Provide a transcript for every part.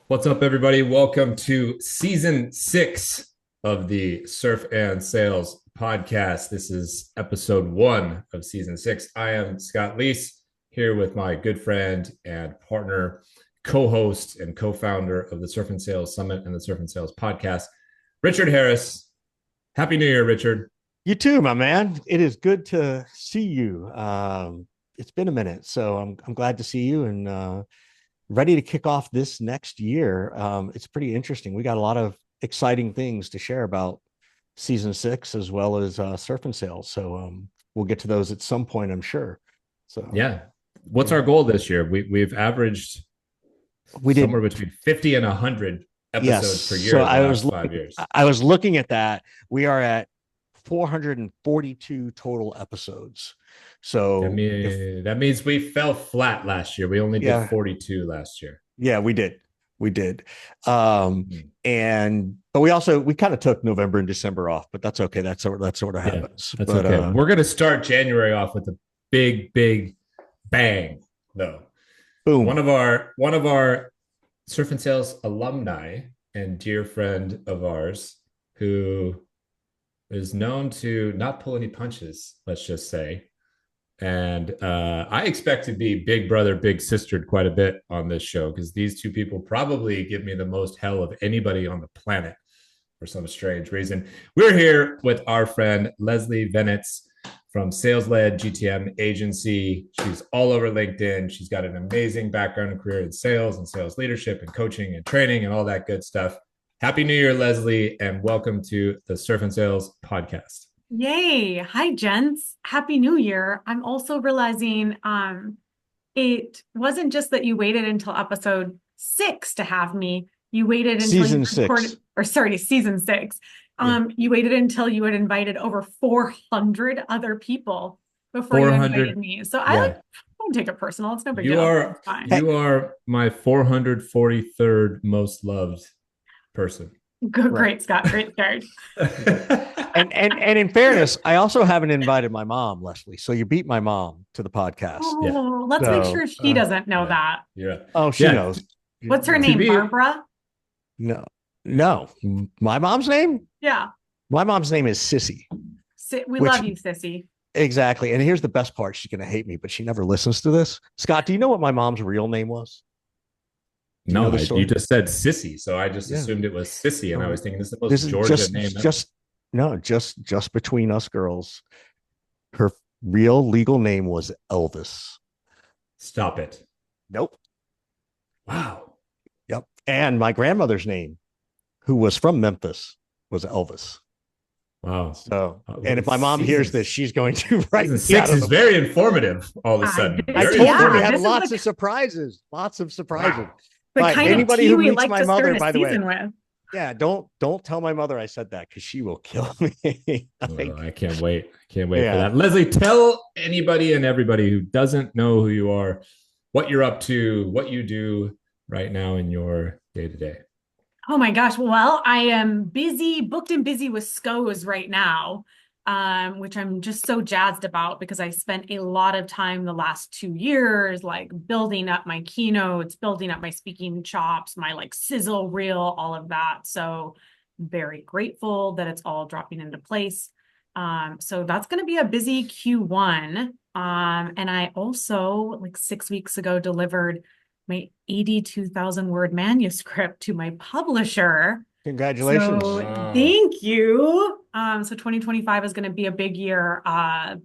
What's up, everybody? Welcome to season 6 of the Surf and Sales podcast. This is episode 1 of season 6. I am Scott Leese here with my good friend and partner, co-host and co-founder of the Surf and Sales Summit and the Surf and Sales podcast, Richard Harris. Happy New Year, Richard. You too, my man. It is good to see you. It's been a minute, so I'm glad to see you and ready to kick off this next year. It's pretty interesting. We got a lot of exciting things to share about season 6 as well as surf and sales. So we'll get to those at some point, I'm sure. So Yeah. What's our goal this year? We've averaged we did somewhere between 50 and 100 episodes per year So in the last 5 years. I was looking at that. We are at 442 total episodes. So that means we fell flat last year. We only did 42 last year. Yeah, we did. We did. But we kind of took November and December off, but that's okay. That sort of happens. That's okay. We're gonna start January off with a big bang, though. Boom. One of our Surf and Sales alumni and dear friend of ours who is known to not pull any punches, let's just say. And I expect to be big brother, big sistered quite a bit on this show because these two people probably give me the most hell of anybody on the planet for some strange reason. We're here with our friend Leslie Venetz from Sales Led GTM Agency. She's all over LinkedIn. She's got an amazing background and career in sales and sales leadership and coaching and training and all that good stuff. Happy New Year, Leslie, and welcome to the Surf and Sales podcast. Yay. Hi, gents. Happy New Year. I'm also realizing it wasn't just that you waited until episode 6 to have me. You waited until season 6. Season 6. You waited until you had invited over 400 other people before you invited me. So I don't take it personal. It's no big deal. You are my 443rd most loved person. Good, great, Scott. Great start. and in fairness, I also haven't invited my mom, Leslie. So you beat my mom to the podcast. Let's make sure she doesn't know that. Yeah. Oh, she knows. What's her name? Barbara? No. My mom's name? Yeah. My mom's name is Sissy. We love you, Sissy. Exactly. And here's the best part. She's going to hate me, but she never listens to this. Scott, do you know what my mom's real name was? No, you just said Sissy, so I just assumed it was Sissy, and I was thinking this is the most Georgia name. Just between us girls, her real legal name was Elvis. Stop it. Nope. Wow. Yep. And my grandmother's name, who was from Memphis, was Elvis. Wow. So, and if my mom hears this, she's going to write. Season 6 is very informative. All of a sudden, I told her we had lots of surprises. Wow. The kind anybody of tea who we meets like my to mother, start by a the way, season with. Yeah, don't tell my mother I said that because she will kill me. I can't wait. For that. Leslie, tell anybody and everybody who doesn't know who you are, what you're up to, what you do right now in your day-to-day. Oh my gosh. Well, I am booked and busy with SCOs right now, which I'm just so jazzed about because I spent a lot of time the last 2 years, like building up my keynotes, building up my speaking chops, my like sizzle reel, all of that. So very grateful that it's all dropping into place. So that's going to be a busy Q1. And I also like 6 weeks ago delivered my 82,000 word manuscript to my publisher. Congratulations. So, thank you. So 2025 is going to be a big year of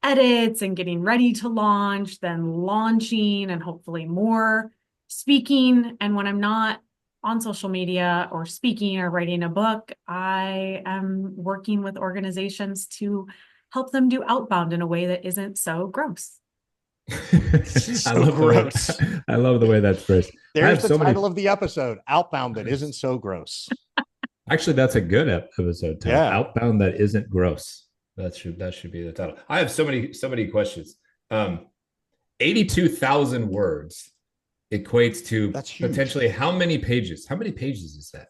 edits and getting ready to launch, then launching and hopefully more speaking. And when I'm not on social media or speaking or writing a book, I am working with organizations to help them do outbound in a way that isn't so gross. I love the way that's phrased. There's the title of the episode, Outbound That Isn't So Gross. Actually, that's a good episode title. Yeah. Outbound That Isn't Gross. That should be the title. I have so many questions. 82,000 words equates to potentially how many pages? How many pages is that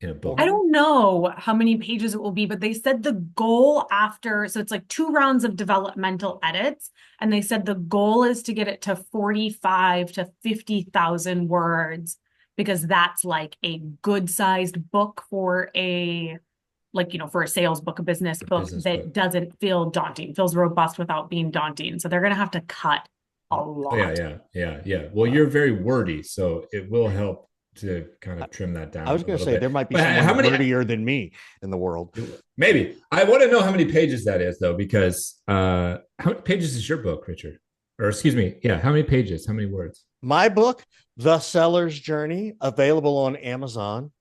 in a book? I don't know how many pages it will be, but they said the goal so it's like 2 rounds of developmental edits. And they said the goal is to get it to 45 to 50,000 words because that's like a good sized book for a for a sales book, a business book business that book. doesn't feel daunting, feels robust without being daunting. So they're going to have to cut a lot. Yeah. Well, you're very wordy, so it will help to kind of trim that I down was a going to little say bit. there might be But how someone many? wordier than me in the world. Maybe I want to know how many pages that is, though, because how many pages is your book, Richard? Or excuse me, yeah, how many pages? How many words? My book, The Seller's Journey, available on Amazon.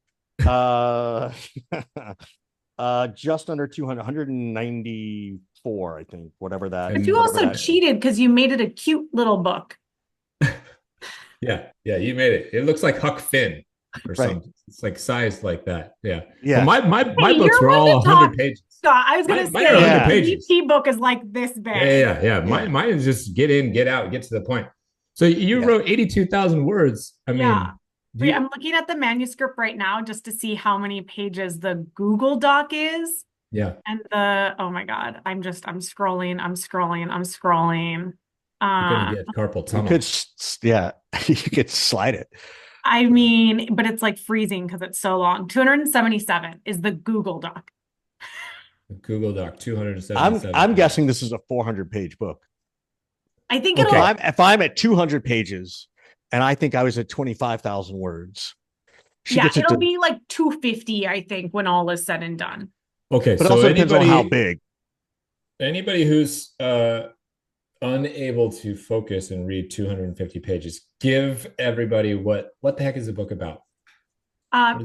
Uh, just under 200, 194, I think, whatever that. But you And Whatever also that. cheated because you made it a cute little book. yeah, you made it. It looks like Huck Finn or Right. something. It's like sized like that. Yeah. Well, Yes. my Hey, books you're were one all to talk. 100 pages. Scott, I was gonna Mine are 100 say the pages. VP book is like this big. Yeah. Yeah. Mine is just get in, get out, get to the point. So you Yeah. wrote 82,000 words. I Yeah. mean, Wait, I'm looking at the manuscript right now just to see how many pages the Google Doc is. yeah. And oh my God, I'm scrolling. You're gonna Uh, get carpal You tunnel. could, yeah, you could slide it. I mean, but it's like freezing because it's so long. 277 is the Google Doc. Google Doc, 277 I'm pages. guessing this is a 400-page book. I think Okay. it'll. If I'm at 200 pages, and I think I was at 25,000 words, It'll be like 250, I think, when all is said and done. Okay, but it so also depends on how big. anybody who's unable to focus and read 250 pages, give everybody what the heck is the book about?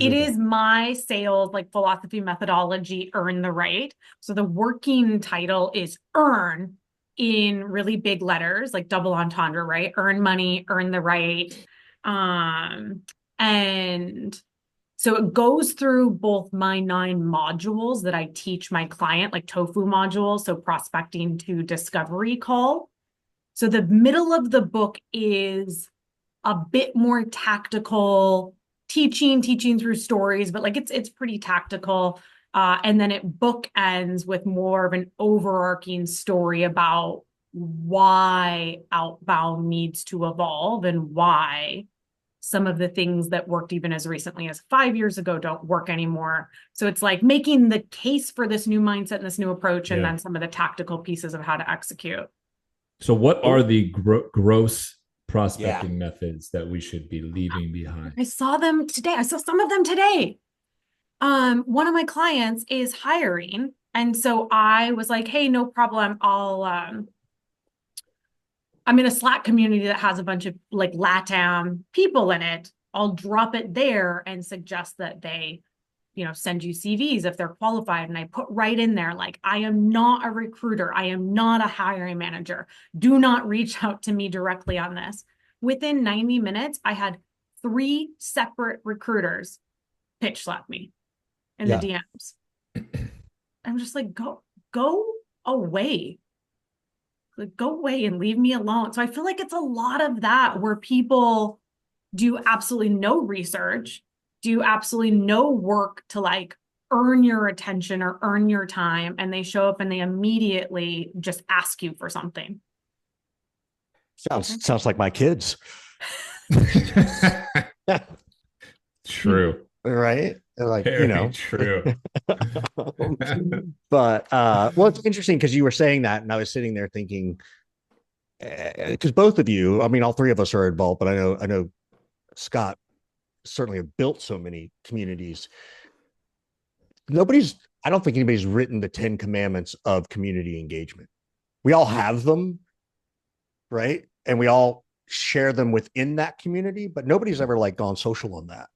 It is my sales philosophy methodology, Earn the Right. So the working title is Earn in really big letters, like double entendre, right? Earn money, earn the right. And so it goes through both my 9 modules that I teach my client, like TOFU modules, so prospecting to discovery call. So the middle of the book is a bit more tactical, teaching through stories, but it's pretty tactical. And then it bookends with more of an overarching story about why Outbound needs to evolve and why some of the things that worked even as recently as 5 years ago don't work anymore. So it's like making the case for this new mindset and this new approach, and then some of the tactical pieces of how to execute. So what are the gross prospecting methods that we should be leaving behind? I saw them today. I saw some of them today. One of my clients is hiring. And so I was like, hey, no problem. I'm in a Slack community that has a bunch of LATAM people in it. I'll drop it there and suggest that they, send you CVs if they're qualified. And I put right in there, I am not a recruiter. I am not a hiring manager. Do not reach out to me directly on this. Within 90 minutes, I had 3 separate recruiters pitch slap me in the DMs. I'm just like, go away. Go away and leave me alone. So I feel like it's a lot of that where people do absolutely no research, do absolutely no work to earn your attention or earn your time. And they show up and they immediately just ask you for something. Sounds like my kids. True. Right? Very true. But well, it's interesting because you were saying that, and I was sitting there thinking, because both of you, I mean, all 3 of us are involved, but I know Scott certainly have built so many communities. I don't think anybody's written the 10 commandments of community engagement. We all have them, right? And we all share them within that community, but nobody's ever gone social on that.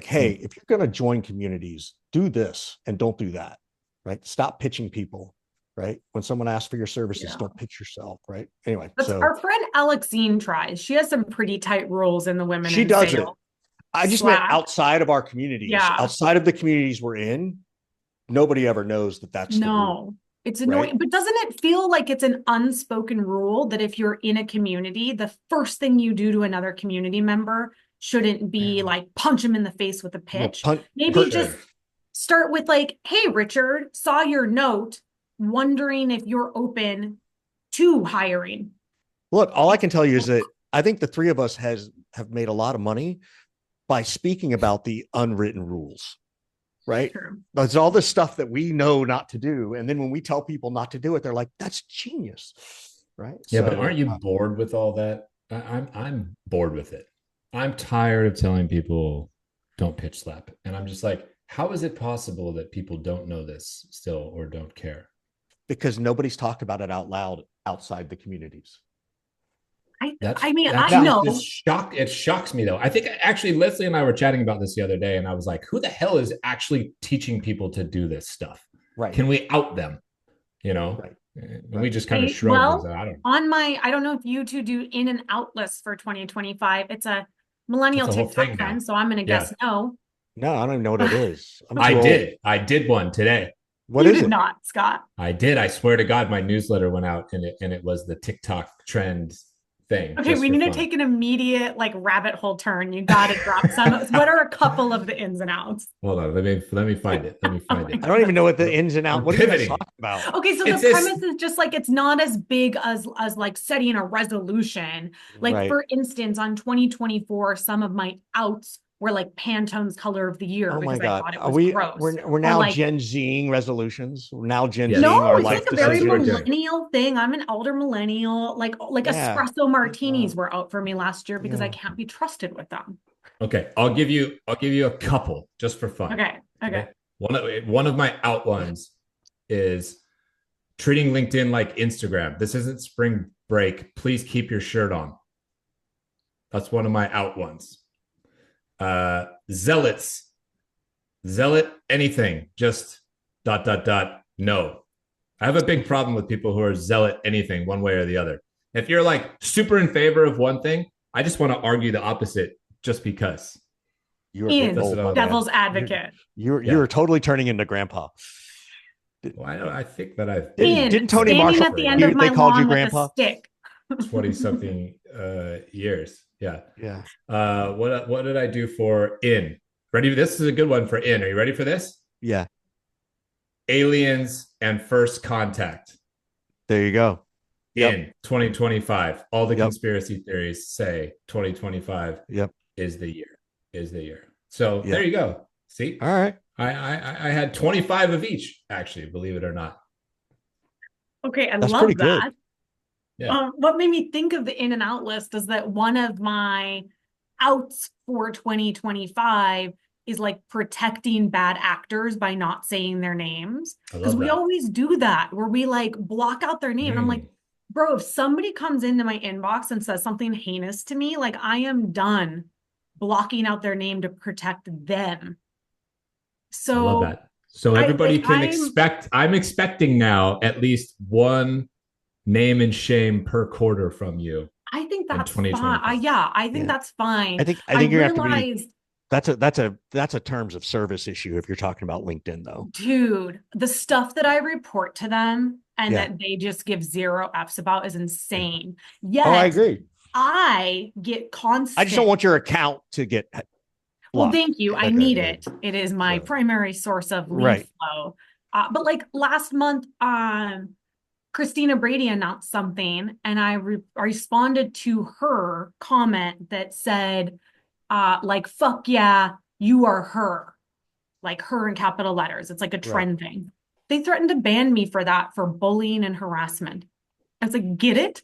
Hey, if you're going to join communities, do this and don't do that, right? Stop pitching people, right? When someone asks for your services, don't pitch yourself, right? Anyway, so our friend Alexine tries. She has some pretty tight rules in the women. She does it. I just meant outside of our communities. Yeah. Outside of the communities we're in, nobody ever knows that that's the rule. It's annoying, right? But doesn't it feel like it's an unspoken rule that if you're in a community, the first thing you do to another community member shouldn't be punch him in the face with a pitch? Maybe just start with hey, Richard, saw your note, wondering if you're open to hiring. Look, all I can tell you is that I think the 3 of us have made a lot of money by speaking about the unwritten rules, right? True. That's all the stuff that we know not to do. And then when we tell people not to do it, they're like, that's genius. Right. Yeah, So but aren't you bored with all that? I'm bored with it. I'm tired of telling people don't pitch slap. And I'm just like, how is it possible that people don't know this still or don't care? because nobody's talked about it out loud outside the communities. I mean, That's I know. it shocks me though. I think actually Leslie and I were chatting about this the other day, and I was like, who the hell is actually teaching people to do this stuff? Right. Can we out them? You know? Right. And we just kind of shrugged. Well, I don't I don't know if you two do in and out lists for 2025. It's a millennial That's a whole TikTok thing trend, now. so I'm going to Yeah. guess no. No, I don't even know what it is. I did one today. What You is did it? not, Scott. I did. I swear to God, my newsletter went out and it was the TikTok trend thing. Okay, just we for need to fun. take an immediate like rabbit hole turn. You got to drop some. What are a couple of the ins and outs? Hold on. Let me find it. Let me find it. I don't even know what the ins and outs. We're What are you guys pivoting. talking about? Okay, so It's the this- premise is just like it's not as big as like setting a resolution. Like Right. for instance, on 2024, some of my outs were like Pantone's color of the year Oh my because I God. thought it Are was we gross. we're Or now like, Gen Zing resolutions. We're now Gen Yes. Zing no, our it's life like a very That's what we're decisions. doing. millennial thing. I'm an elder millennial. Like Yeah. espresso martinis were out for me last year because I Yeah. can't be trusted with them. Okay, I'll give you a couple just for fun. Okay. One of my out ones is treating LinkedIn like Instagram. This isn't spring break. Please keep your shirt on. That's one of my out ones. Zealots. Zealot anything. Just ... No. I have a big problem with people who are zealot anything one way or the other. If you're like super in favor of one thing, I just want to argue the opposite just because. You're In old, my man. devil's advocate. You're totally turning into grandpa. Well, I think that I've Didn't Tony standing Marshall- at the end of they my called you lawn with grandpa? a stick. 20 something years. Yeah. Yeah. What did I do for in? Ready? This is a good one for in. Are you ready for this? Yeah. Aliens and First Contact. There you go. Yep. In 2025. All the Yep. conspiracy theories say 2025 Yep. is the year. Is the year. So Yep. there you go. See? All right. I had 25 of each, actually, believe it or not. Okay, I That's love pretty good. that. Yeah. What made me think of the in and out list is that one of my outs for 2025 is like protecting bad actors by not saying their names. I Because love we that. always do that where we like block out their name. And I'm like, bro, if somebody comes into my inbox and says something heinous to me, like I am done blocking out their name to protect them. So I love that. So everybody can I'm expect, I'm expecting now at least one name and shame per quarter from you. I think that's fine. 2025. I think that's fine. I think you're gonna have to be. realized, That's a terms of service issue if you're talking about LinkedIn though. dude, the stuff that I report to them and Yeah. that they just give zero F's about is insane. Oh, Yet I agree. I get constant. I just don't want your account to get Well, blocked. thank you. I Okay, need good. it. It is my Good. primary source of lead Right. flow. But like last month, Christina Brady announced something, and I responded to her comment that said, like, fuck yeah, you are her. Like her in capital letters. It's like a trend thing. They threatened to ban me for that, for bullying and harassment. I was like, get it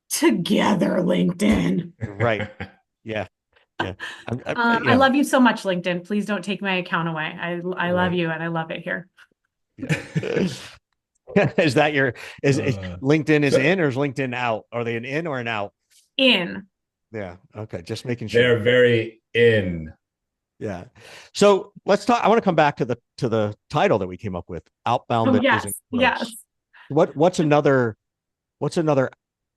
together, LinkedIn. Right. Yeah. Yeah. I love you so much, LinkedIn. Please don't take my account away. I love Right. you and I love it here. Is that is LinkedIn is so- in or is LinkedIn out? Are they an in or an out? In. Yeah. Okay. Just making sure. They're very in. Yeah. So let's talk. I want to come back to the title that we came up with, Outbound. Oh, That yes. isn't gross. Yes. What's another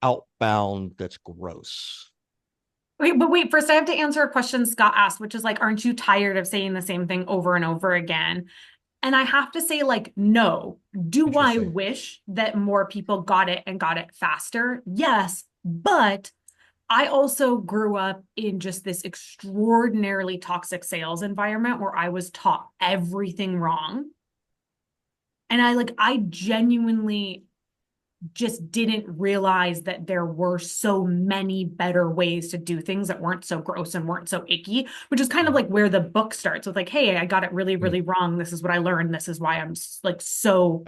outbound that's gross? Wait, first I have to answer a question Scott asked, which is like, aren't you tired of saying the same thing over and over again? And I have to say, like, no. Do I Interesting. wish that more people got it and got it faster? Yes, but I also grew up in just this extraordinarily toxic sales environment where I was taught everything wrong. And I genuinely just didn't realize that there were so many better ways to do things that weren't so gross and weren't so icky, which is kind of like where the book starts with like, hey, I got it really, really wrong. This is what I learned. This is why I'm like so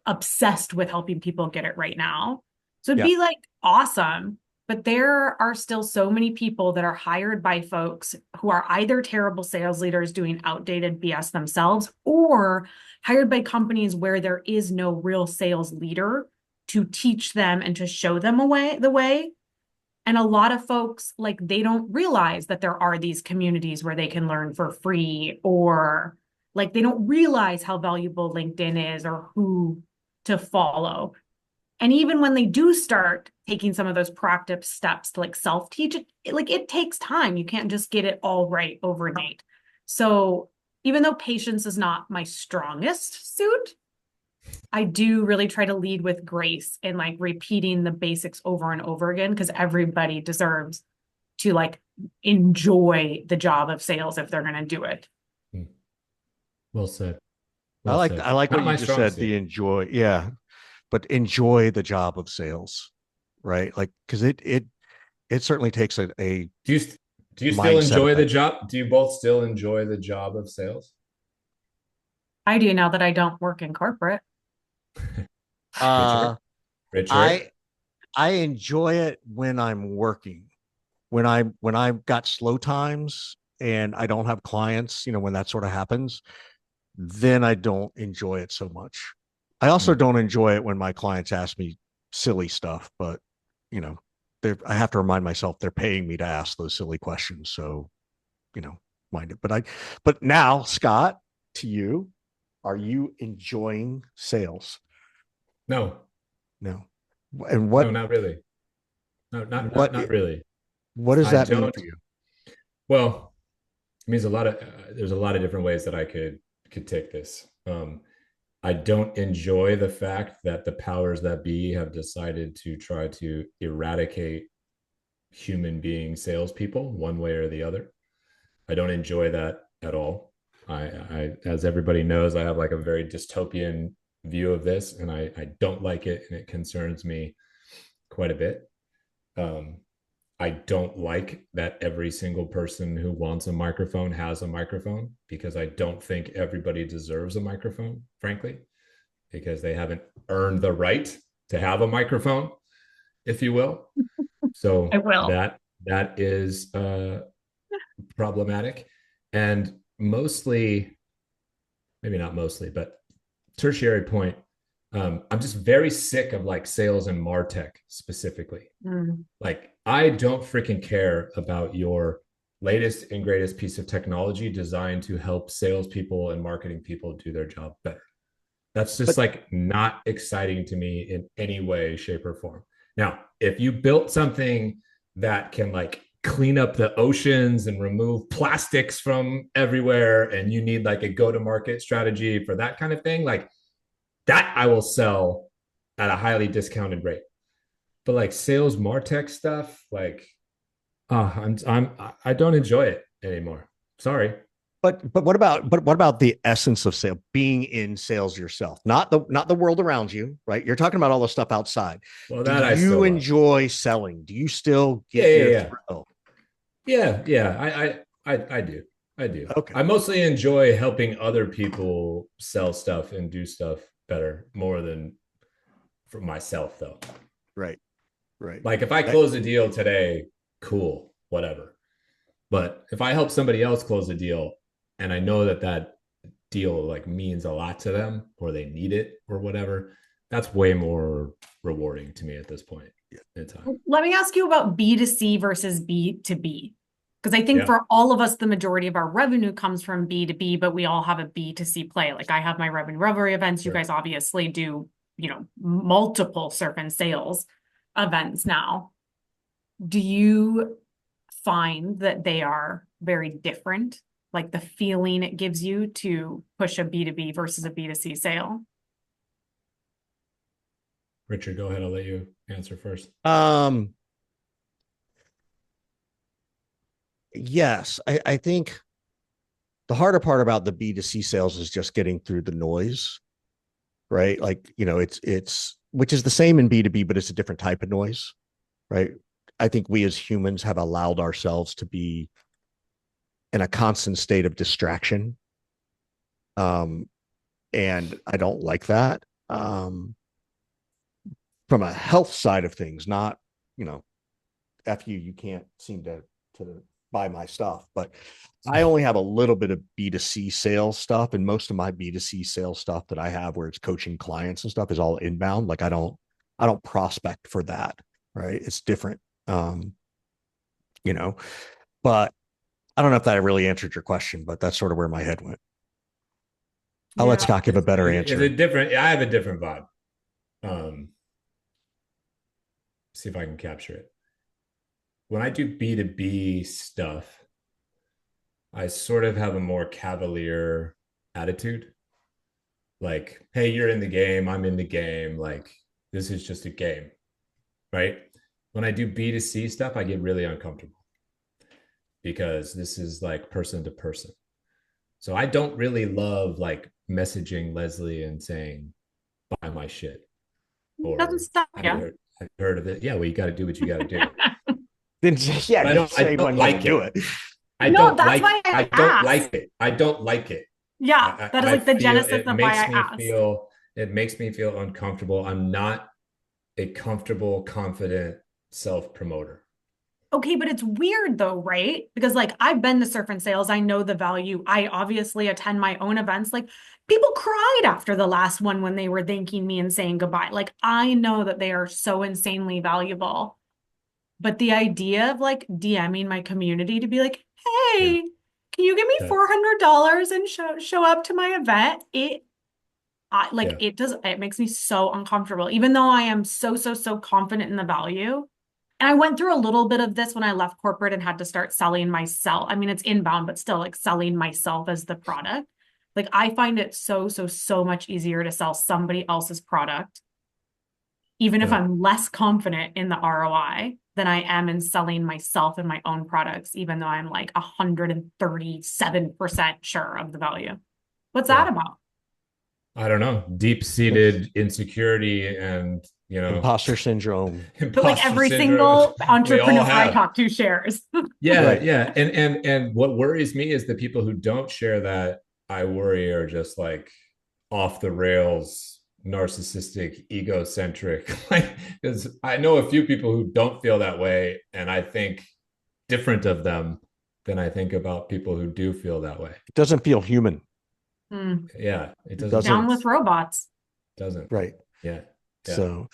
obsessed with helping people get it right now. So it'd Yeah. be like awesome. But there are still so many people that are hired by folks who are either terrible sales leaders doing outdated BS themselves, or hired by companies where there is no real sales leader to teach them and to show them the way. And a lot of folks, like, they don't realize that there are these communities where they can learn for free, or like they don't realize how valuable LinkedIn is or who to follow. And even when they do start taking some of those proactive steps to like self-teach, it takes time. You can't just get it all right overnight. So even though patience is not my strongest suit, I do really try to lead with grace and like repeating the basics over and over again, because everybody deserves to like enjoy the job of sales if they're going to do it. Well said. I Well like said. I like Not what you my just strong said, suit. the enjoy. Yeah. But enjoy the job of sales, right? Like, because it certainly takes a Do you do you still mindset of enjoy the that. job? Do you both still enjoy the job of sales? I do now that I don't work in corporate. Uh Richard? Richard? I I enjoy it when I'm working. When I've got slow times and I don't have clients, when that sort of happens, then I don't enjoy it so much. I also Hmm. don't enjoy it when my clients ask me silly stuff, but you know, I have to remind myself they're paying me to ask those silly questions. So, you know, mind it. But now, Scott, to you, are you enjoying sales? No, No. And no, not really. No, what not really. what does I that mean don't. for you? Well, it means a lot of there's a lot of different ways that I could take this. I don't enjoy the fact that the powers that be have decided to try to eradicate human being salespeople one way or the other. I don't enjoy that at all. As everybody knows, I have like a very dystopian view of this, and I don't like it, and it concerns me quite a bit. Um, I don't like that every single person who wants a microphone has a microphone, because I don't think everybody deserves a microphone, frankly, because they haven't earned the right to have a microphone, if you will. I So will. that is problematic, and mostly, maybe not mostly, but tertiary point. I'm just very sick of like sales and martech specifically. Mm. Like, I don't freaking care about your latest and greatest piece of technology designed to help salespeople and marketing people do their job better. That's just But like not exciting to me in any way, shape, or form. Now, if you built something that can like clean up the oceans and remove plastics from everywhere, and you need like a go to market strategy for that kind of thing, like that I will sell at a highly discounted rate. But like sales martech stuff, like, I don't enjoy it anymore. Sorry. but what about the essence of sale, being in sales yourself, not the world around you, right? You're talking about all the stuff outside. Well, Do that I still you love. enjoy selling? Do you still Yeah, get your yeah, thrill? yeah, yeah. I do. I do. Okay. I mostly enjoy helping other people sell stuff and do stuff better more than for myself, though. Right. Right. Like if I That- close a deal today, cool, whatever. But if I help somebody else close a deal, and I know that that deal like means a lot to them, or they need it or whatever, that's way more rewarding to me at this point in time. Let me ask you about B2C versus B2B. Because I think Yeah, for all of us, the majority of our revenue comes from B2B, but we all have a B2C play. Like I have my revenue recovery events. You sure. guys obviously do, multiple surf and sales events now. Do you find that they are very different? Like the feeling it gives you to push a B2B versus a B2C sale? Richard, go ahead. I'll let you answer first. Um, yes, I think the harder part about the B2C sales is just getting through the noise, right? Like, it's which is the same in B2B, but it's a different type of noise, right? I think we as humans have allowed ourselves to be in a constant state of distraction. And I don't like that. From a health side of things, not, F you can't seem to buy my stuff, but I only have a little bit of B2C sales stuff. And most of my B2C sales stuff that I have where it's coaching clients and stuff is all inbound. Like I don't prospect for that. Right. It's different. But I don't know if that really answered your question, but that's sort of where my head went. I'll let Scott give a better answer. Is it different? I have a different vibe. See if I can capture it. When I do B2B stuff, I sort of have a more cavalier attitude. Like, hey, you're in the game, I'm in the game. Like, this is just a game, right? When I do B2C stuff, I get really uncomfortable because this is like person to person. So I don't really love like messaging Leslie and saying, buy my shit. Or Doesn't stop you. I've heard of it. Yeah, well, you got to do what you got to do. Yeah, I don't like do it. I don't like it. I don't like it. Yeah, that is like the genesis of why I asked. It makes me feel uncomfortable. I'm not a comfortable, confident self-promoter. Okay, but it's weird though, right? Because like I've been to surf and sales, I know the value. I obviously attend my own events. Like people cried after the last one when they were thanking me and saying goodbye. Like I know that they are so insanely valuable. But the idea of like DMing my community to be like, hey, can you give me $400 and show up to my event? It makes me so uncomfortable, even though I am so confident in the value. And I went through a little bit of this when I left corporate and had to start selling myself. I mean, it's inbound, but still like selling myself as the product. Like I find it so much easier to sell somebody else's product, even if I'm less confident in the ROI than I am in selling myself and my own products, even though I'm like 137% sure of the value. What's that about? I don't know. Deep-seated insecurity and imposter syndrome. But like every single entrepreneur I talk to shares. Yeah. And what worries me is the people who don't share that, I worry are just like off the rails, narcissistic, egocentric. Like, because I know a few people who don't feel that way, and I think different of them than I think about people who do feel that way. It doesn't feel human. Yeah, it doesn't. Down with robots. Doesn't. Right. Yeah. So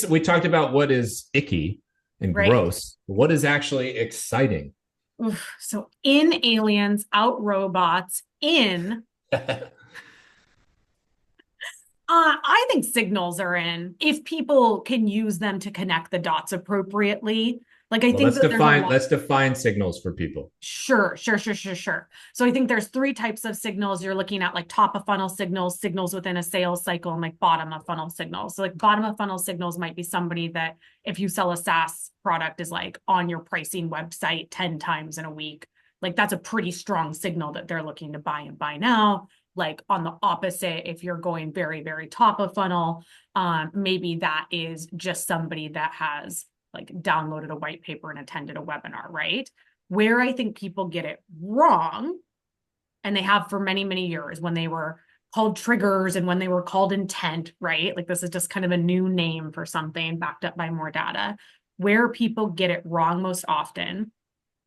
we talked about what is icky and gross. What is actually exciting? Oof. So in aliens, out robots, in I think signals are in if people can use them to connect the dots appropriately. Like let's define signals for people. Sure. So I think there's three types of signals you're looking at, like top of funnel signals, signals within a sales cycle, and like bottom of funnel signals. So like bottom of funnel signals might be somebody that if you sell a SaaS product is like on your pricing website 10 times in a week. Like that's a pretty strong signal that they're looking to buy and buy now. Like on the opposite, if you're going very, very top of funnel, maybe that is just somebody that has like downloaded a white paper and attended a webinar, right? Where I think people get it wrong, and they have for many, many years when they were called triggers and when they were called intent, right? Like this is just kind of a new name for something backed up by more data. Where people get it wrong most often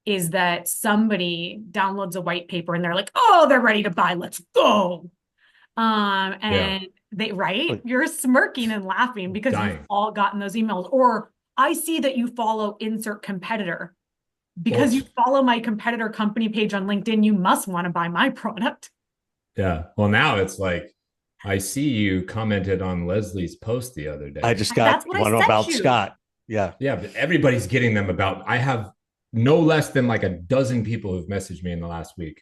is that somebody downloads a white paper and they're like, oh, they're ready to buy, let's go. You're smirking and laughing because you've all gotten those emails. Or I see that you follow insert competitor. Because you follow my competitor company page on LinkedIn, you must want to buy my product. Yeah. Well, now it's like, I see you commented on Leslie's post the other day. I just got one about Scott. Yeah. Yeah, but everybody's getting them about, I have no less than like a dozen people who've messaged me in the last week.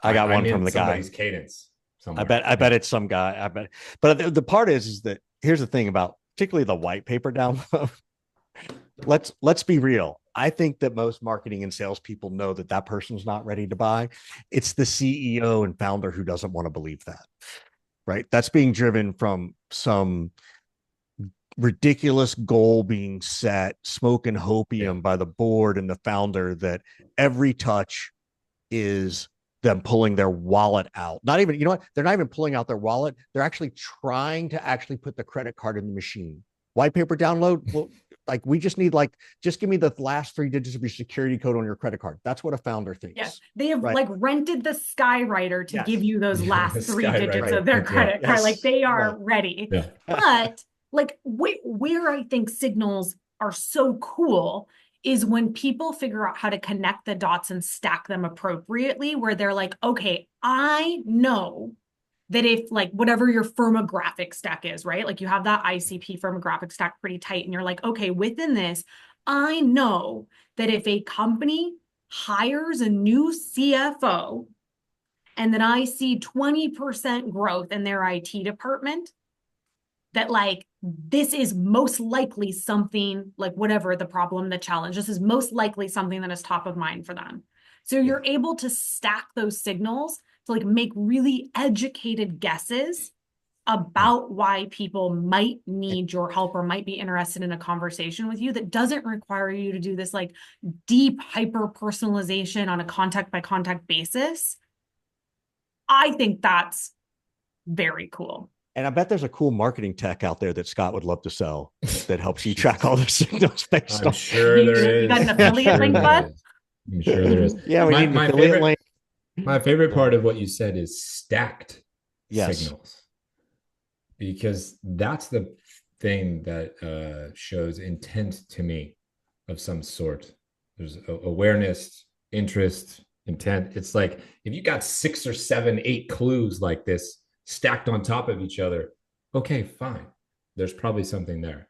I got one from the guy. Somebody's cadence. Somewhere. I bet it's some guy. I bet. But the part is that here's the thing about particularly the white paper download. Let's be real. I think that most marketing and salespeople know that person's not ready to buy. It's the CEO and founder who doesn't want to believe that, right? That's being driven from some ridiculous goal being set, smoking Yeah. hopium by the board and the founder, that every touch is them pulling their wallet out. Not even, you know what? They're not even pulling out their wallet. They're actually trying to actually put the credit card in the machine. White paper download. Well, like we just need just give me the last 3 digits of your security code on your credit card. That's what a founder thinks. Yes, they have right? like rented the Skywriter to give you those Yeah, last the 3 digits Skywriter. of their Yeah. credit card. Yes. Like they are Right. ready. Yeah. But like where I think signals are so cool is when people figure out how to connect the dots and stack them appropriately, where they're like, okay, I know that if like whatever your firmographic stack is, right? Like you have that ICP firmographic stack pretty tight, and you're like, okay, within this, I know that if a company hires a new CFO and then I see 20% growth in their IT department, that like this is most likely something, like whatever the problem, the challenge, this is most likely something that is top of mind for them. So you're able to stack those signals to like make really educated guesses about why people might need your help or might be interested in a conversation with you, that doesn't require you to do this like deep hyper personalization on a contact by contact basis. I think that's very cool. And I bet there's a cool marketing tech out there that Scott would love to sell that helps you track all the signals based I'm on. sure there is. You got an affiliate link, bud? I'm sure there is. Yeah, we need an affiliate link. My favorite part of what you said is stacked Yes. signals, because that's the thing that shows intent to me of some sort. There's awareness, interest, intent. It's like if you got 6 or 7, 8 clues like this stacked on top of each other, okay, fine. There's probably something there.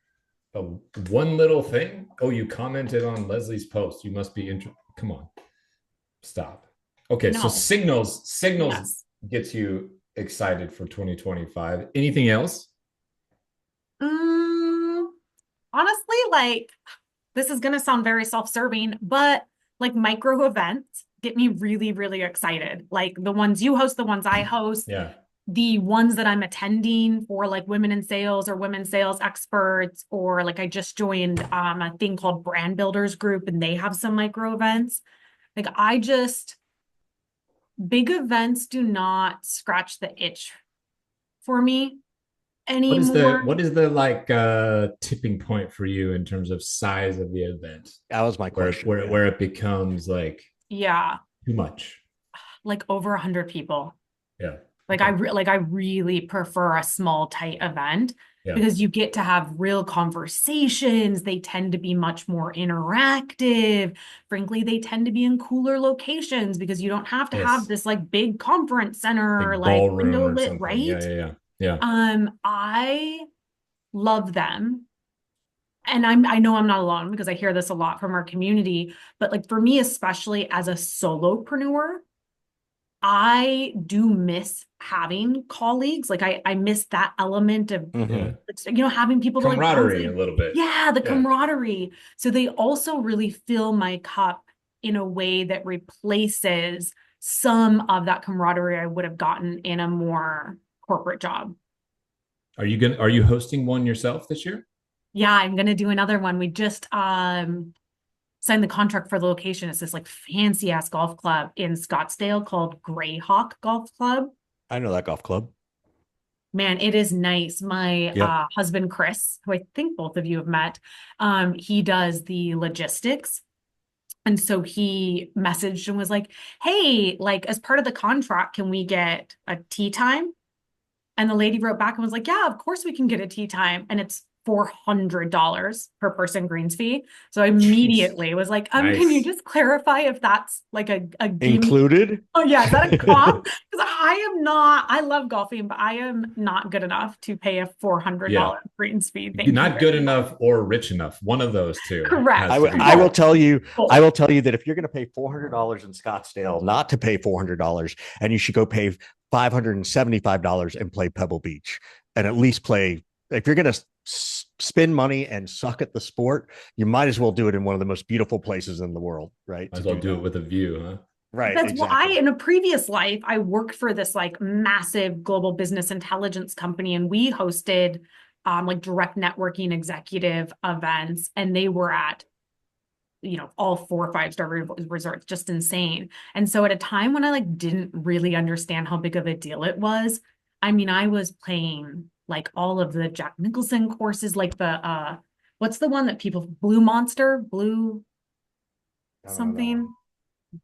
But one little thing, oh, you commented on Leslie's post, you must be interested. Come on, stop. Okay, No. so signals Yes. gets you excited for 2025. Anything else? Honestly, like this is gonna sound very self-serving, but like micro events get me really, really excited. Like the ones you host, the ones I host, Yeah. the ones that I'm attending for like women in sales or women sales experts, or like I just joined a thing called Brand Builders Group, and they have some micro events. Like big events do not scratch the itch for me anymore. What is the like tipping point for you in terms of size of the event? That was my question. Where it becomes like too much. Like over 100 people. Yeah. Like I really prefer a small, tight event because you get to have real conversations. They tend to be much more interactive. Frankly, they tend to be in cooler locations because you don't have to have this like big conference center, big like ballroom window or lit, something. right? Yeah. I love them. And I know I'm not alone because I hear this a lot from our community, but like for me, especially as a solopreneur, I do miss having colleagues. Like I miss that element of, having people to like camaraderie a little bit. Yeah, the camaraderie. So they also really fill my cup in a way that replaces some of that camaraderie I would have gotten in a more corporate job. Are you hosting one yourself this year? Yeah, I'm gonna do another one. We just signed the contract for the location. It's this like fancy ass golf club in Scottsdale called Greyhawk Golf Club. I know that golf club. Man, it is nice. My husband, Chris, who I think both of you have met, he does the logistics. And so he messaged and was like, hey, like as part of the contract, can we get a tea time? And the lady wrote back and was like, yeah, of course we can get a tea time. And it's $400 per person greens fee. So I immediately was like, nice. Can you just clarify if that's like a included? Oh yeah, is that a comp? Because I love golfing, but I am not good enough to pay a $400 greens fee. You're not good enough or rich enough. One of those two. Correct. I will tell you that if you're going to pay $400 in Scottsdale, not to pay $400, and you should go pay $575 and play Pebble Beach, and at least play. If you're going to spend money and suck at the sport, you might as well do it in one of the most beautiful places in the world, right? Might as well do it with a view, huh? Right. That's exactly. in a previous life, I worked for this like massive global business intelligence company, and we hosted like direct networking executive events, and they were at, all 4 or 5 star resorts, just insane. And so at a time when I like didn't really understand how big of a deal it was, I mean, I was playing like all of the Jack Nicholson courses, like the what's the one that people, Blue Monster, Blue I don't know that one. something,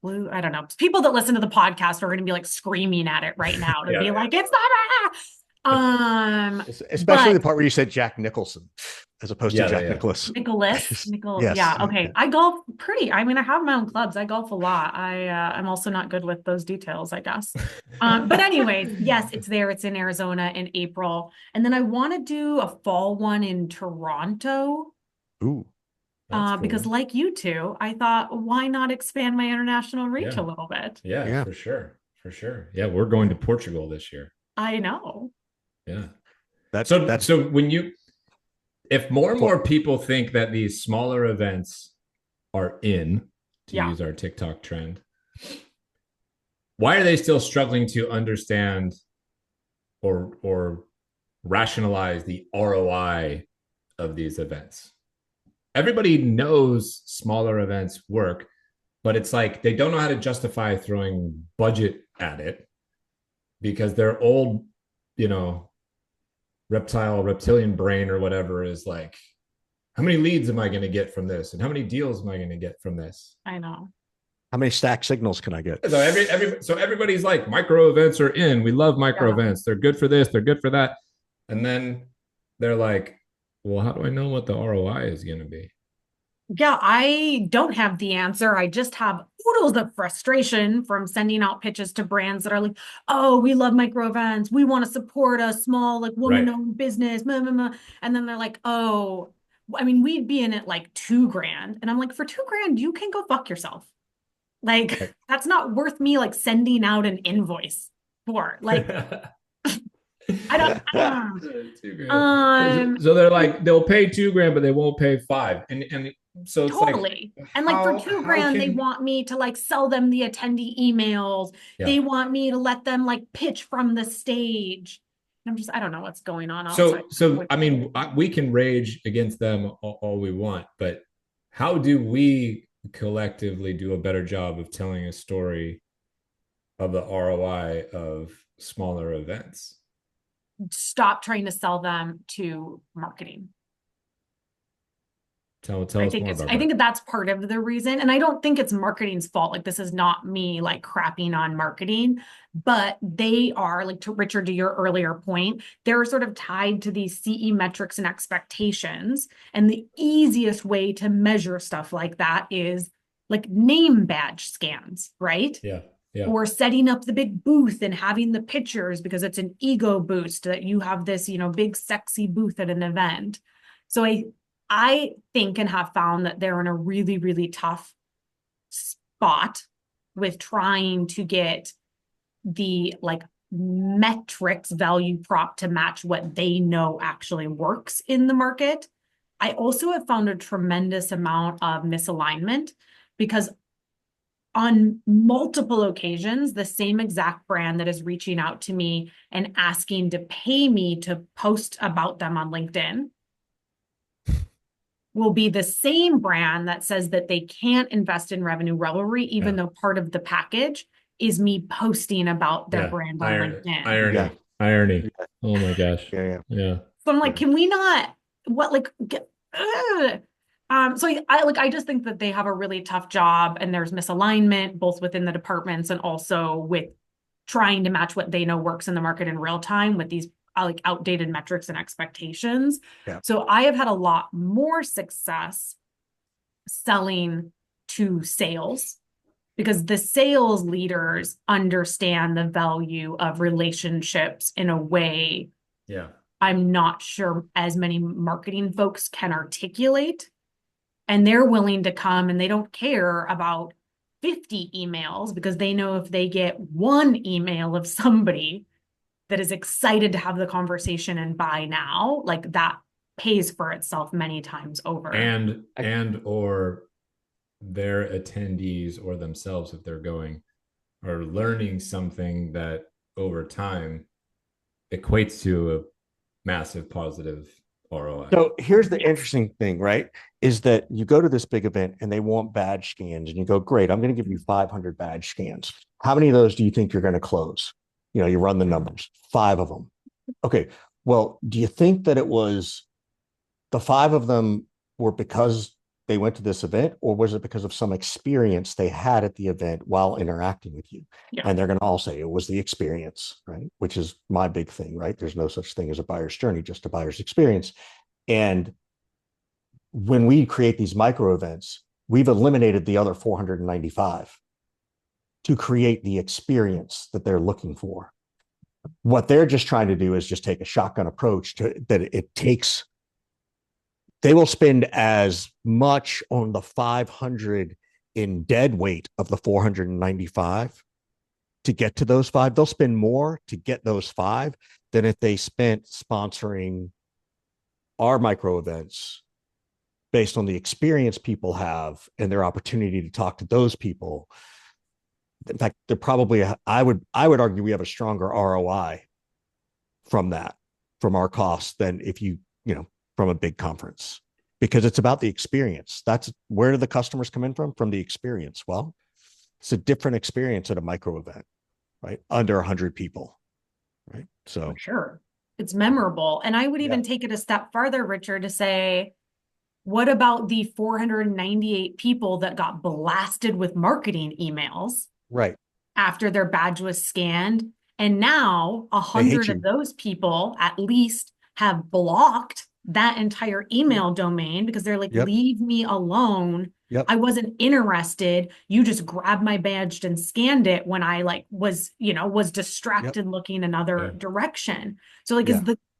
Blue, I don't know. People that listen to the podcast are going to be like screaming at it right now to Yeah, be yeah. like, it's not. Especially But the part where you said Jack Nicholson as opposed to Yeah, Jack yeah. Nicholas. Yes. Yeah, okay. Yeah. I golf I mean, I have my own clubs. I golf a lot. I'm also not good with those details, I guess. But anyways, yes, it's there. It's in Arizona in April. And then I want to do a fall one in Toronto. Ooh. That's Because cool. like you two, I thought, why not expand my international reach a Yeah. little bit? Yeah, Yeah. for sure. For sure. Yeah, we're going to Portugal this year. I know. Yeah. So That's if more and more people think that these smaller events are in, to Yeah. use our TikTok trend, why are they still struggling to understand or rationalize the ROI of these events? Everybody knows smaller events work, but it's like they don't know how to justify throwing budget at it because their old, reptilian brain or whatever is like, how many leads am I going to get from this? And how many deals am I going to get from this? I know. how many stack signals can I get? So everybody's like, micro events are in. We love micro Yeah. events. They're good for this. They're good for that. And then they're like, well, how do I know what the ROI is going to be? Yeah, I don't have the answer. I just have oodles of frustration from sending out pitches to brands that are like, oh, we love micro events. We want to support a small, like Right. woman-owned business. Blah, blah, blah. And then they're like, oh, I mean, we'd be in it like $2,000. And I'm like, for $2,000, you can go fuck yourself. Like, Right. that's not worth me like sending out an invoice for. Like, I don't. So they're like, they'll pay $2,000, but they won't pay $5,000. And so it's Totally. like, And like for how $2,000, they can want me to like sell them the attendee emails. yeah. They want me to let them like pitch from the stage. And I don't know what's going on outside. So I mean, we can rage against them all we want, but how do we collectively do a better job of telling a story of the ROI of smaller events? Stop trying to sell them to marketing. Tell us more about that. I think that's part of the reason. And I don't think it's marketing's fault. Like, this is not me like crapping on marketing, but they are, like, to Richard, to your earlier point, they're sort of tied to these CE metrics and expectations. And the easiest way to measure stuff like that is like name badge scans, right? Yeah. Yeah. Or setting up the big booth and having the pictures because it's an ego boost that you have this, big sexy booth at an event. So I think and have found that they're in a really, really tough spot with trying to get the like metrics value prop to match what they know actually works in the market. I also have found a tremendous amount of misalignment because on multiple occasions, the same exact brand that is reaching out to me and asking to pay me to post about them on LinkedIn will be the same brand that says that they can't invest in revenue revelry, even though part of the package is me posting about their brand on LinkedIn. Irony. Oh my gosh. Yeah. Yeah. So I'm like, can we not, so I just think that they have a really tough job and there's misalignment both within the departments and also with trying to match what they know works in the market in real time with these like outdated metrics and expectations. Yeah. So I have had a lot more success selling to sales because the sales leaders understand the value of relationships in a way I'm not sure as many marketing folks can articulate. And they're willing to come and they don't care about 50 emails because they know if they get one email of somebody that is excited to have the conversation and buy now, like that pays for itself many times over. And or their attendees or themselves, if they're going, are learning something that over time equates to a massive positive ROI. So here's the interesting thing, right? Is that you go to this big event and they want badge scans, and you go, great, I'm going to give you 500 badge scans. How many of those do you think you're going to close? You run the numbers, 5 of them. Okay. Well, do you think that it was the 5 of them were because they went to this event, or was it because of some experience they had at the event while interacting with you? Yeah. And they're going to all say it was the experience, right? Which is my big thing, right? There's no such thing as a buyer's journey, just a buyer's experience. And when we create these micro events, we've eliminated the other 495 to create the experience that they're looking for. What they're just trying to do is just take a shotgun approach to that. They will spend as much on the 500 in dead weight of the 495 to get to those 5. They'll spend more to get those 5 than if they spent sponsoring our micro events based on the experience people have and their opportunity to talk to those people. In fact, they're probably, I would argue we have a stronger ROI from our costs than if from a big conference, because it's about the experience. That's where do the customers come in from the experience. Well, it's a different experience at a micro event, right? Under 100 people, right? So for sure, it's memorable. And I would even take it a step farther, Richard, to say, what about the 498 people that got blasted with marketing emails? Right. After their badge was scanned. And now 100 of those people at least have blocked that entire email domain because they're like, leave me alone. I wasn't interested. You just grabbed my badge and scanned it when I was distracted looking another direction. So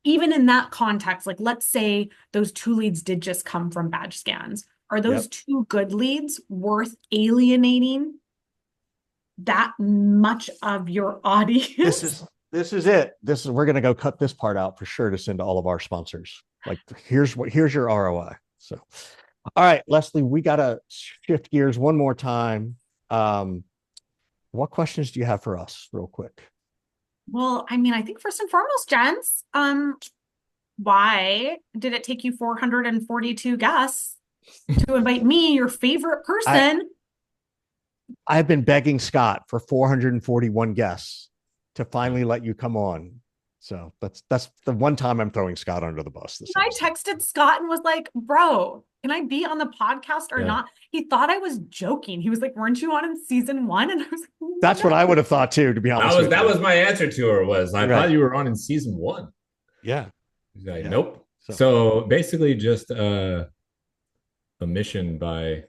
even in that context, let's say those 2 leads did just come from badge scans. Are those 2 good leads worth alienating that much of your audience? This is it. We're going to go cut this part out for sure to send to all of our sponsors. Here's your ROI. So, all right, Leslie, we got to shift gears one more time. What questions do you have for us real quick? Well, I think first and foremost, gents, why did it take you 442 guests to invite me, your favorite person? I've been begging Scott for 441 guests to finally let you come on. So that's the one time I'm throwing Scott under the bus. I texted Scott and was like, bro, can I be on the podcast or not? He thought I was joking. He was like, weren't you on in season 1? And I was like, that's what I would have thought too, to be honest. That was my answer to her I thought you were on in season 1. Yeah. Like, nope. So basically just a mission by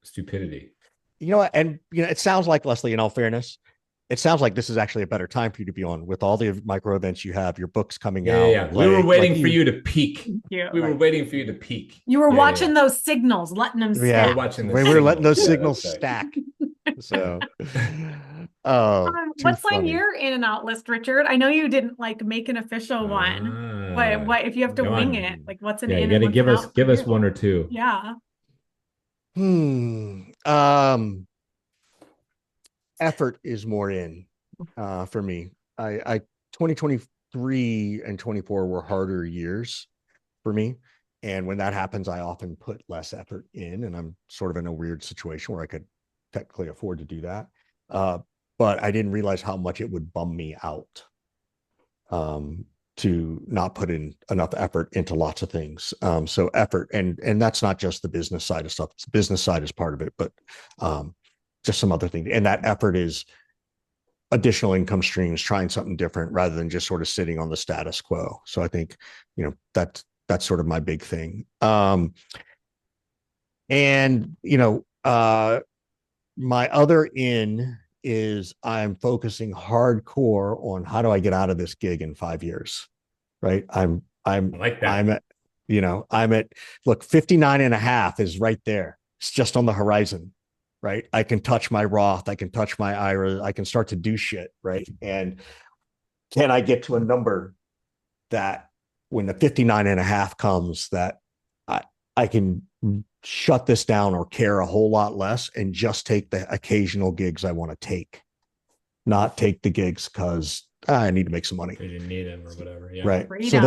stupidity. And it sounds like, Leslie, in all fairness, it sounds like this is actually a better time for you to be on with all the micro events you have, your books coming out. Yeah. We were waiting for you to peak. We were waiting for you to peak. You were watching those signals, letting them stack. We were letting those signals stack. So, what's on your in and out list, Richard? I know you didn't make an official one, but what if you have to wing it? What's an in? You got to give us one or two. Yeah. Effort is more in for me. 2023 and 24 were harder years for me. And when that happens, I often put less effort in, and I'm sort of in a weird situation where I could technically afford to do that. But I didn't realize how much it would bum me out to not put in enough effort into lots of things. So effort, and that's not just the business side of stuff. The business side is part of it, but just some other things. And that effort is additional income streams, trying something different rather than just sort of sitting on the status quo. So I think, that's sort of my big thing. My other in is I'm focusing hardcore on how do I get out of this gig in 5 years, right? I like that. I'm at, look, 59 and a half is right there. It's just on the horizon, right? I can touch my Roth. I can touch my IRA. I can start to do shit, right? And can I get to a number that when the 59 and a half comes, that I can shut this down or care a whole lot less and just take the occasional gigs I want to take, not take the gigs because I need to make some money. You didn't need them or whatever. Yeah. Right. So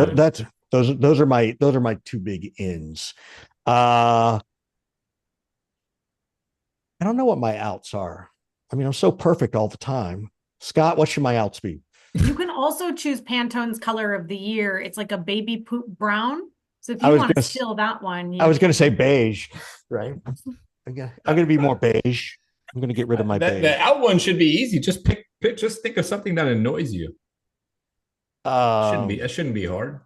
Those are my two big ins. Uh, I don't know what my outs are. I mean, I'm so perfect all the time. Scott, what should my outs be? You can also choose Pantone's color of the year. It's like a baby poop brown. So if I you was want to gonna steal that one, I you was gonna can. say beige, right? I'm gonna be more beige. I'm gonna get rid of my That the beige. out one should be easy. Just just think of something that annoys you. Um, It shouldn't be hard.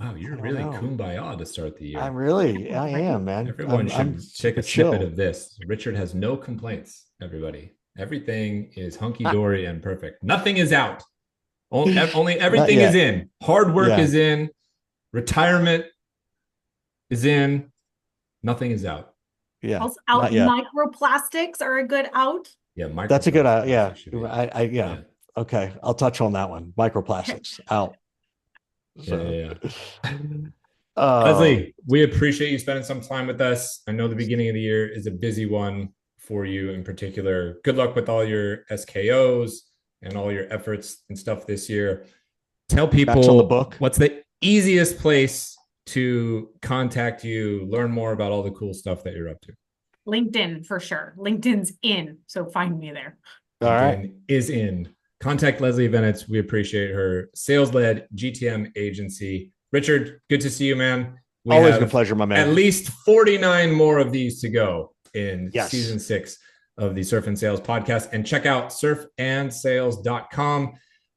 Wow, I you're don't really know. kumbaya to start the year. I Right? am, man. Everyone I'm should take super a snippet chill. of this. Richard has no complaints, everybody. Everything is hunky dory and perfect. Nothing is out. Only Not everything is yet. in. Hard work Yeah, is in. Retirement is in. Nothing is out. yeah, Also, out not yet. microplastics are a good out. Yeah, That's a good. microplastics Yeah, should be out. yeah. Yeah. Okay, I'll touch on that one. Microplastics out. Yeah, So, yeah, yeah. uh, Leslie, we appreciate you spending some time with us. I know the beginning of the year is a busy one for you in particular. Good luck with all your SKOs and all your efforts and stuff this year. Tell backs on the people book. what's the easiest place to contact you, learn more about all the cool stuff that you're up to. LinkedIn for sure. LinkedIn's in, so find me there. All right. LinkedIn is in. Contact Leslie Venetz. We appreciate her sales led GTM agency. Richard, good to see you, man. We Always a good have pleasure, my at man. least 49 more of these to go in Yes. season 6 of the Surf and Sales podcast. And check out surfandsales.com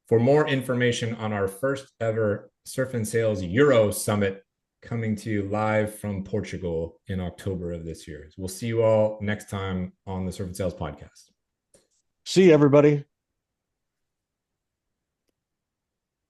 for more information on our first ever Surf and Sales Euro Summit coming to you live from Portugal in October of this year. We'll see you all next time on the Surf and Sales podcast. See you, everybody.